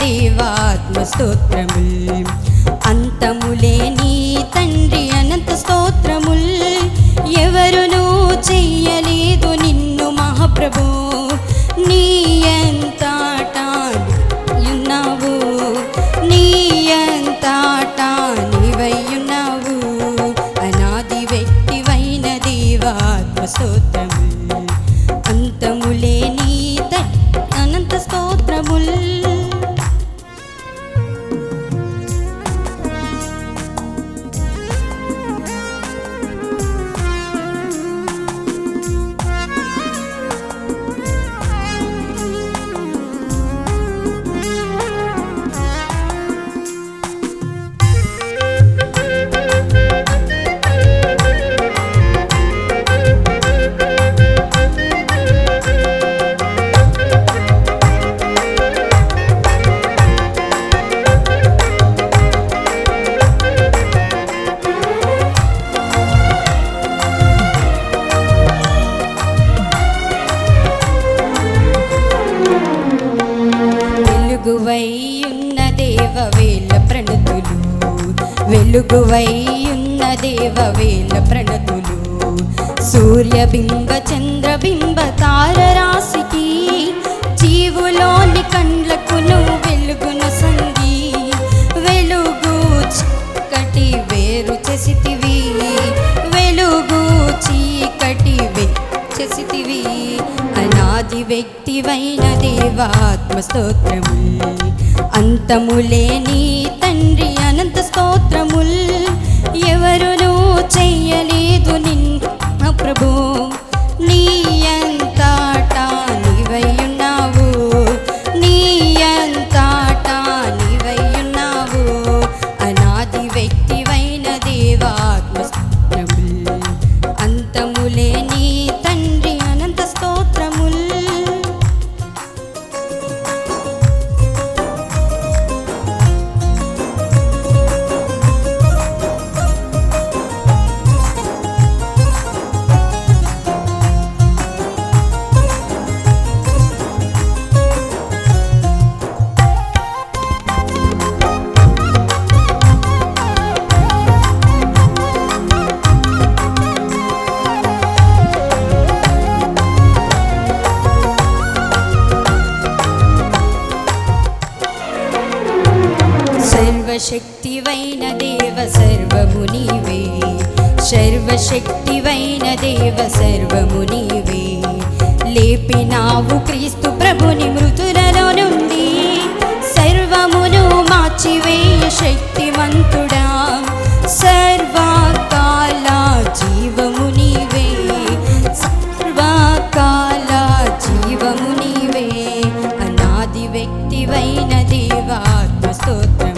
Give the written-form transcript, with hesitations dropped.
దేవాత్మ స్తోత్రముల్. అంతములేని తండ్రి అనంత స్తోత్రముల్. ఎవరునూ చెయ్యలేదు నిన్ను మహాప్రభు. నీ ఎంతటాయున్నావు, నీ ఎంతటా నీవయ్యున్నావు. అనాది వ్యక్తివైన దేవాత్మ స్తోత్రముల్. అంతములేని అనంత స్తోత్రముల్. వెలుగువైయున్న దేవ వేల ప్రణతులు, వెలుగువైయున్న దేవ వేల ప్రణతులు. సూర్యబింబ చంద్రబింబ తారరాశికి జీవులోని కండ్లకును వెలుగును సంగి. వెలుగు చీకటి వేరు చేసితివి, వెలుగు చీకటి చేసితివి. అనాది వ్యక్తివైన దేవాత్మ స్తోత్రముల్. అంతములేని తండ్రి అనంత స్తోత్రముల్. ఎవరునూ చెయ్యలేదు నిన్ను ప్రభు. నీ ఎంతటా నీవయ్యున్నావు, నీ ఎంతటా నీవయ్యున్నావు. అనాది వ్యక్తివైన దేవాత్మ స్తోత్రముల్. అంతములేని తండ్రి అనంత స్తోత్రముల్. సర్వశక్తివైన దేవ సర్వము నీవే, సర్వశక్తివైన దేవ సర్వము నీవే. లేపినావు క్రీస్తు ప్రభుని మృతులలో నుండి, సర్వమును మార్చివేయ శక్తిమంతుడా. సర్వకాల జీవము నీవే, సర్వకాల జీవము నీవే. అనాది వ్యక్తివైన దేవాత్మ స్తోత్రం.